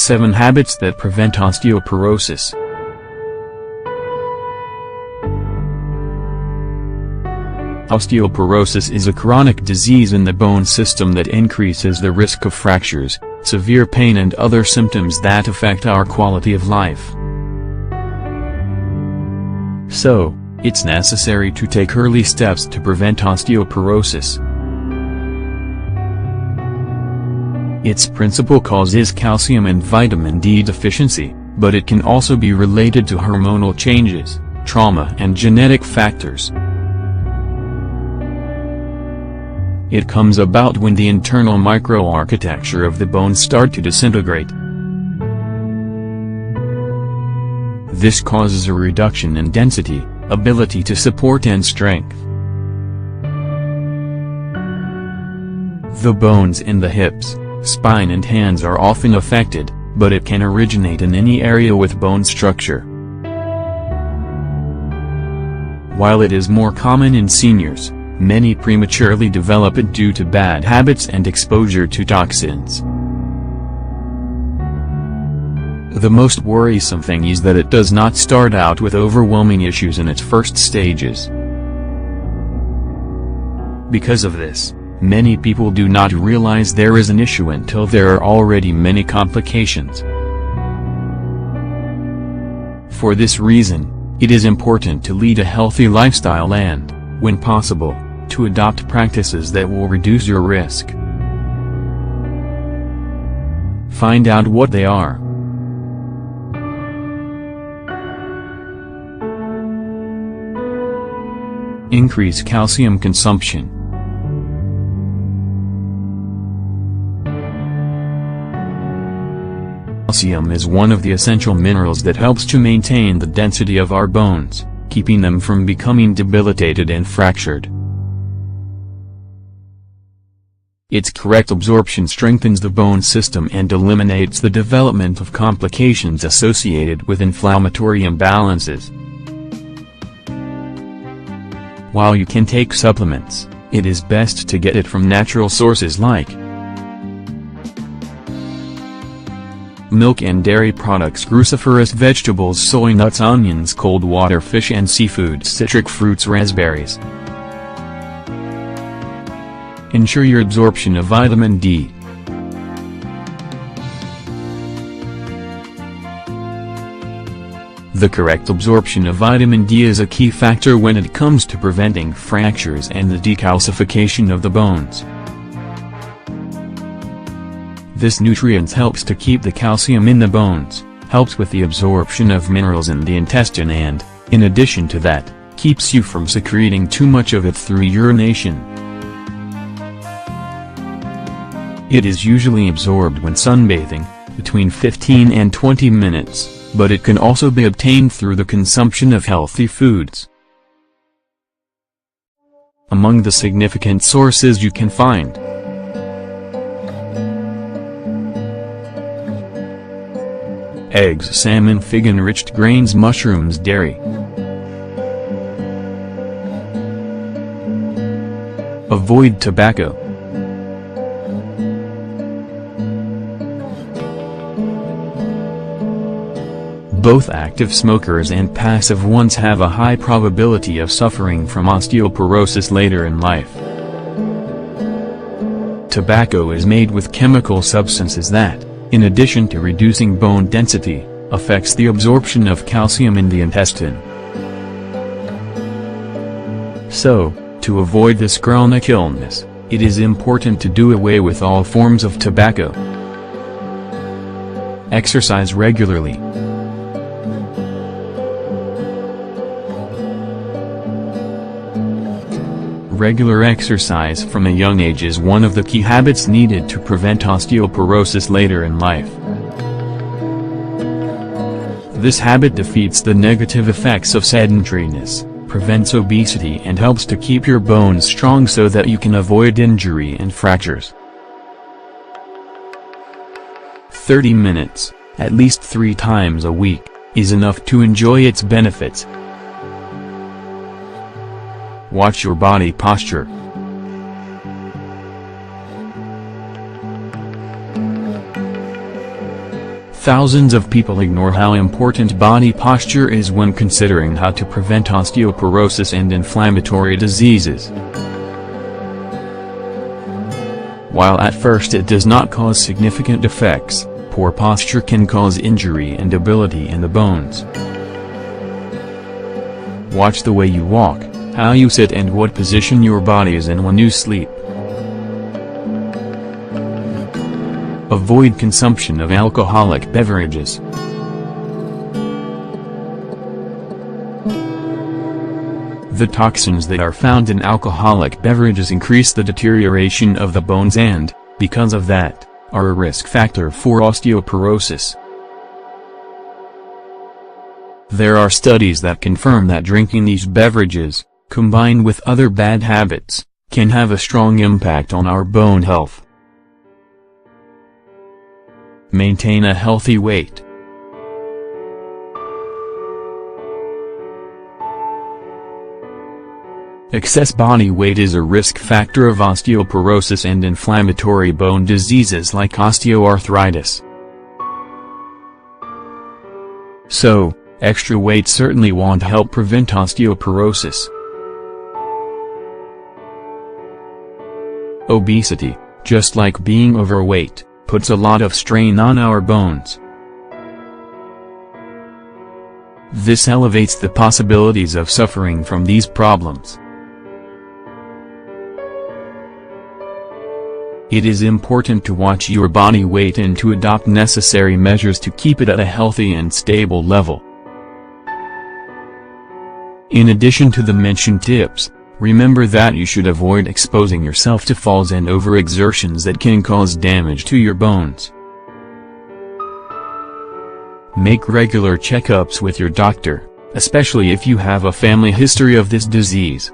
7 Habits that prevent osteoporosis. Osteoporosis is a chronic disease in the bone system that increases the risk of fractures, severe pain and other symptoms that affect our quality of life. So, it's necessary to take early steps to prevent osteoporosis. Its principal cause is calcium and vitamin D deficiency, but it can also be related to hormonal changes, trauma and genetic factors. It comes about when the internal microarchitecture of the bones start to disintegrate. This causes a reduction in density, ability to support and strength. The bones in the hips, spine and hands are often affected, but it can originate in any area with bone structure. While it is more common in seniors, many prematurely develop it due to bad habits and exposure to toxins. The most worrisome thing is that it does not start out with overwhelming issues in its first stages. Because of this, many people do not realize there is an issue until there are already many complications. For this reason, it is important to lead a healthy lifestyle and, when possible, to adopt practices that will reduce your risk. Find out what they are. Increase calcium consumption. Calcium is one of the essential minerals that helps to maintain the density of our bones, keeping them from becoming debilitated and fractured. Its correct absorption strengthens the bone system and eliminates the development of complications associated with inflammatory imbalances. While you can take supplements, it is best to get it from natural sources like milk and dairy products, cruciferous vegetables, soy nuts, onions, cold water fish and seafood, citric fruits, raspberries. Ensure your absorption of vitamin D. The correct absorption of vitamin D is a key factor when it comes to preventing fractures and the decalcification of the bones. This nutrient helps to keep the calcium in the bones, helps with the absorption of minerals in the intestine and, in addition to that, keeps you from secreting too much of it through urination. It is usually absorbed when sunbathing, between 15 and 20 minutes, but it can also be obtained through the consumption of healthy foods. Among the significant sources you can find: eggs, salmon, fig, enriched grains, mushrooms, dairy. Avoid tobacco. Both active smokers and passive ones have a high probability of suffering from osteoporosis later in life. Tobacco is made with chemical substances that, in addition to reducing bone density, affects the absorption of calcium in the intestine. So, to avoid this chronic illness, it is important to do away with all forms of tobacco. Exercise regularly. Regular exercise from a young age is one of the key habits needed to prevent osteoporosis later in life. This habit defeats the negative effects of sedentariness, prevents obesity and helps to keep your bones strong so that you can avoid injury and fractures. 30 minutes, at least 3 times a week, is enough to enjoy its benefits. Watch your body posture. Thousands of people ignore how important body posture is when considering how to prevent osteoporosis and inflammatory diseases. While at first it does not cause significant effects, poor posture can cause injury and debility in the bones. Watch the way you walk, how you sit, and what position your body is in when you sleep. Avoid consumption of alcoholic beverages. The toxins that are found in alcoholic beverages increase the deterioration of the bones and, because of that, are a risk factor for osteoporosis. There are studies that confirm that drinking these beverages, combined with other bad habits, can have a strong impact on our bone health. Maintain a healthy weight. Excess body weight is a risk factor of osteoporosis and inflammatory bone diseases like osteoarthritis. So, extra weight certainly won't help prevent osteoporosis. Obesity, just like being overweight, puts a lot of strain on our bones. This elevates the possibilities of suffering from these problems. It is important to watch your body weight and to adopt necessary measures to keep it at a healthy and stable level. In addition to the mentioned tips, remember that you should avoid exposing yourself to falls and overexertions that can cause damage to your bones. Make regular checkups with your doctor, especially if you have a family history of this disease.